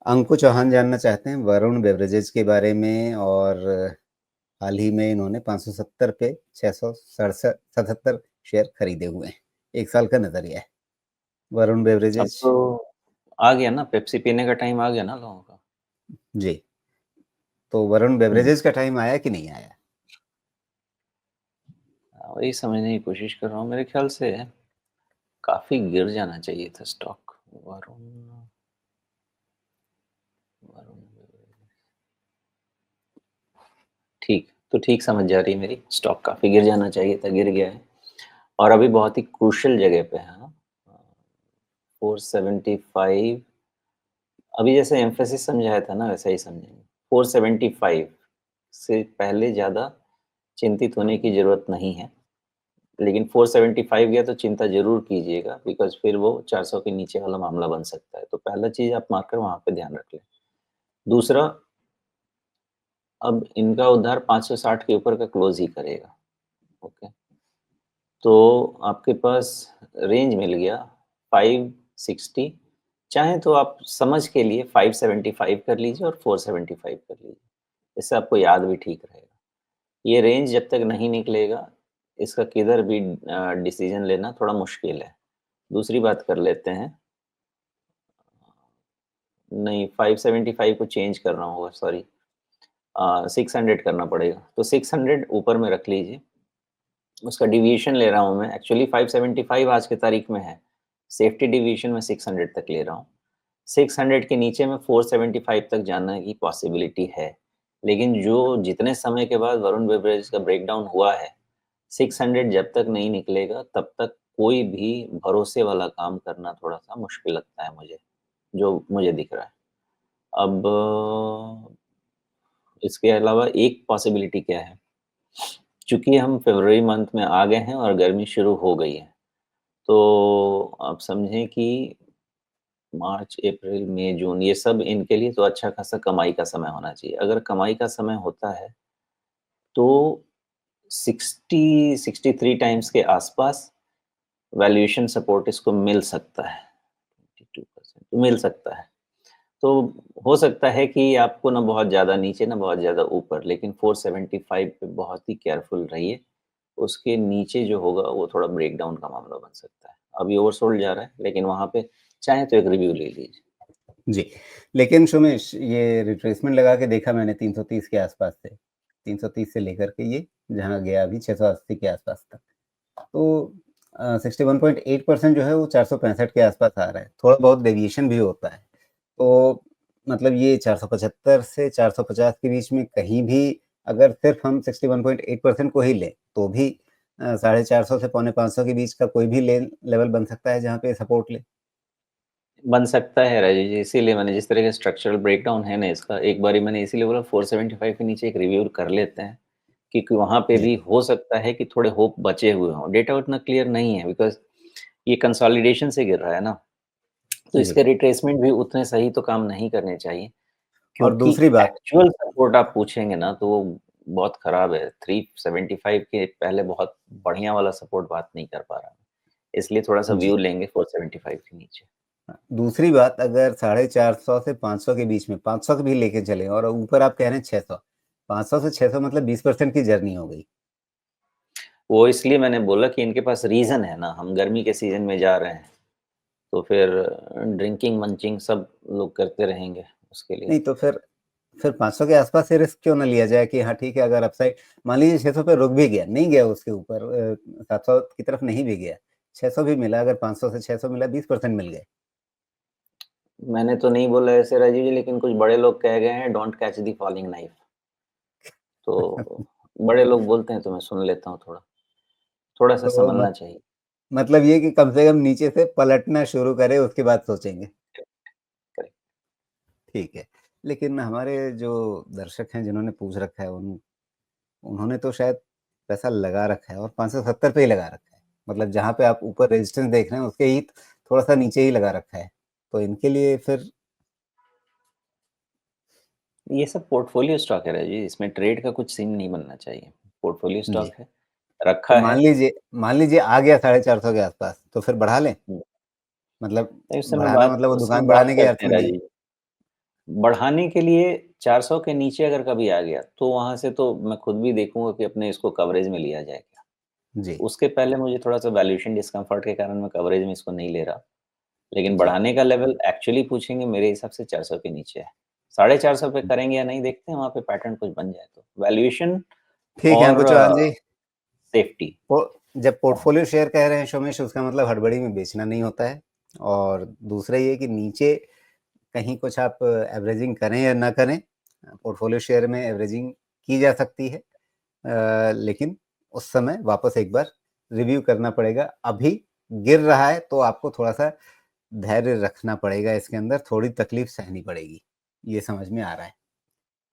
अंकु चौहान जानना चाहते हैं वरुण बेवरेजेज के बारे में और हाल ही में इन्होंने 570 पे 677 शेयर खरीदे हुए हैं। 1 साल का नज़रिया है। वरुण अब बेवरेजेज। तो आ गया ना, पेप्सी पीने का टाइम आ गया ना लोगों का। जी। तो वरुण हुँ। बेवरेजेज का टाइम आया कि नहीं आया? वही समझने की कोशिश कर रहा हूँ। मेरे ख्याल से काफ़ी गिर जाना चाहिए था स्टॉक। वरुण वरुण ठीक, तो ठीक समझ जा रही है मेरी। स्टॉक काफ़ी गिर जाना चाहिए था, गिर गया है और अभी बहुत ही क्रूशियल जगह पे है। हाँ, 475 अभी जैसे एम्फैसिस समझाया था ना, वैसा ही समझेंगे। 475 से पहले ज़्यादा चिंतित होने की ज़रूरत नहीं है। लेकिन 475 गया तो चिंता ज़रूर कीजिएगा बिकॉज़ फिर वो 400 के नीचे वाला मामला बन सकता है। तो पहला चीज़ आप मार्कर वहाँ पे ध्यान रख लें। दूसरा, अब इनका उद्धार 560 के ऊपर का क्लोज़ ही करेगा, ओके। तो आपके पास रेंज मिल गया 560, चाहें तो आप समझ के लिए 575 कर लीजिए और 475 कर लीजिए। इससे आपको याद भी ठीक रहेगा। ये रेंज जब तक नहीं निकलेगा, इसका किधर भी डिसीज़न लेना थोड़ा मुश्किल है। दूसरी बात कर लेते हैं। नहीं, 575 को चेंज करना होगा, सॉरी। 600 करना पड़ेगा। तो 600 ऊपर में रख लीजिए। उसका डेविएशन ले रहा हूँ मैं, एक्चुअली 575 आज की तारीख में है। सेफ्टी डेविएशन मैं 600 तक ले रहा हूँ। 600 के नीचे में 475 तक जाने की पॉसिबिलिटी है। लेकिन जो जितने समय के बाद वरुण बेवरेज का ब्रेकडाउन हुआ है, 600 जब तक नहीं निकलेगा तब तक कोई भी भरोसे वाला काम करना थोड़ा-सा मुश्किल लगता है मुझे, जो मुझे दिख रहा है। अब इसके अलावा एक पॉसिबिलिटी क्या है, चूँकि हम फ़रवरी मंथ में आ गए हैं और गर्मी शुरू हो गई है, तो आप समझें कि मार्च, अप्रैल, मई, जून ये सब इनके लिए तो अच्छा खासा कमाई का समय होना चाहिए। अगर कमाई का समय होता है, तो 60-63 टाइम्स के आसपास वैल्यूएशन सपोर्ट इसको मिल सकता है। 22% मिल सकता है। तो हो सकता है कि आपको ना बहुत ज़्यादा नीचे, ना बहुत ज़्यादा ऊपर, लेकिन 475 पे बहुत ही केयरफुल रहिए। उसके नीचे जो होगा वो थोड़ा ब्रेकडाउन का मामला बन सकता है। अभी ओवरसोल्ड जा रहा है, लेकिन वहाँ पे चाहें तो एक रिव्यू ले लीजिए। जी। लेकिन सुमेश, ये रिट्रेसमेंट लगा के देखा मैंने 330 के आसपास से। 330 से लेकर के ये जहाँ गया अभी 680 के आसपास तक। तो 61.8% जो है वो 465 के आसपास आ रहा है। थोड़ा बहुत डेविएशन भी होता है। तो मतलब ये 475 से 450 के बीच में कहीं भी अगर सिर्फ हम 61.8% को ही लें, तो भी 450 से पौने 500 के बीच का कोई भी लेवल बन सकता है जहाँ पे सपोर्ट ले। बन सकता है राजीव जी, इसीलिए मैंने जिस तरह का स्ट्रक्चरल ब्रेकडाउन है ना इसका, एक बारी मैंने इसीलिए बोला 475 के नीचे एक रिव्यू कर लेते हैं, क्योंकि वहाँ पे जी, भी हो सकता है कि थोड़े होप बचे हुए हों। डेटा उतना क्लियर नहीं है बिकॉज़ ये कंसोलिडेशन से गिर रहा है ना, तो जी। इसके रिट्रेसमेंट भी उतने सही तो काम नहीं करने चाहिए, और क्योंकि दूसरी बात। एक्चुअल सपोर्ट आप पूछेंगे ना तो वो बहुत खराब है। 375 के पहले बहुत बढ़िया वाला सपोर्ट बात नहीं कर पा रहा। इसलिए थोड़ा-सा जी। व्यू लेंगे 475 के नीचे। दूसरी बात, अगर 450 से 500 के बीच में 500 भी लेके चलें और ऊपर आप कह रहे हैं 600, 500 से 600 मतलब 20% की जर्नी हो गई। वो इसलिए मैंने बोला कि इनके पास रीज़न है ना, हम गर्मी के सीज़न में जा रहे हैं, तो फिर ड्रिंकिंग, मंचिंग सब लोग करते रहेंगे उसके लिए। नहीं तो फिर 500 के आसपास से रिस्क क्यों ना लिया जाए कि हाँ ठीक है, अगर अपसाइड मान लीजिए 600 पे रुक भी गया, नहीं गया उसके ऊपर 700 की तरफ नहीं भी गया, 600 भी मिला, अगर 500 से 600 मिला, 20% मिल गए। मैंने तो नहीं बोला ऐसे राजीव जी, लेकिन कुछ बड़े लोग कह गए हैं don't catch the falling knife. तो बड़े लोग बोलते हैं तो मैं सुन लेता हूँ थोड़ा, थोड़ा-सा तो संभलना चाहिए। मतलब ये कि कम से कम नीचे से पलटना शुरू करे उसके बाद सोचेंगे। करेक्ट। ठीक है। लेकिन हमारे जो दर्शक हैं जिन्होंने पूछ रखा है उन्होंने तो शायद पैसा लगा रखा है और 570 पे ही लगा रखा है। मतलब जहाँ पे आप ऊपर रेजिस्टेंस देख रहे हैं उसके ही थोड़ा-सा नीचे ही लगा रखा है। तो इनके लिए फिर ये सब पोर्टफोलियो स्टॉक है राजीव जी, इसमें ट्रेड का कुछ सीन नहीं बनना चाहिए। पोर्टफोलियो जी। स्टॉक है, तो रखा है। मान लीजिए आ गया 450 के आसपास, तो फिर बढ़ा लें? हुँ, मतलब तो इस समय बढ़ाना बात मतलब वो उस समय दुकान बात बढ़ाने के अर्थ करते हैं में नहीं। राजीव जी। बढ़ाने के लिए 400 के नीचे अगर कभी आ गया, तो वहाँ से तो मैं खुद भी देखूँगा कि अपने इसको कवरेज में लिया जाए क्या। जी, उसके पहले मुझे थोड़ा-सा वैल्यूएशन डिस्कम्फर्ट के कारण मैं कवरेज में इसको नहीं ले रहा। लेकिन जी। बढ़ाने का लेवल एक्चुअली पूछेंगे मेरे हिसाब से 400 के नीचे है। 450 पे करेंगे या नहीं देखते हैं, वहाँ पे पैटर्न कुछ बन जाए तो। वैल्यूएशन ठीक है और अंकुर चौहान जी। सेफ्टी। पो जब पोर्टफोलियो शेयर कह रहे हैं सोमेश, उसका मतलब हड़बड़ी में बेचना नहीं होता है। और दूसरा ये कि नीचे कहीं कुछ आप एवरेजिंग करें या ना करें, पोर्टफोलियो शेयर में एवरेजिंग की जा सकती है। लेकिन उस समय वापस एक बार रिव्यू करना पड़ेगा। अभी गिर रहा है तो आपको थोड़ा-सा धैर्य रखना पड़ेगा, इसके अंदर थोड़ी तकलीफ सहनी पड़ेगी। ये समझ में आ रहा है।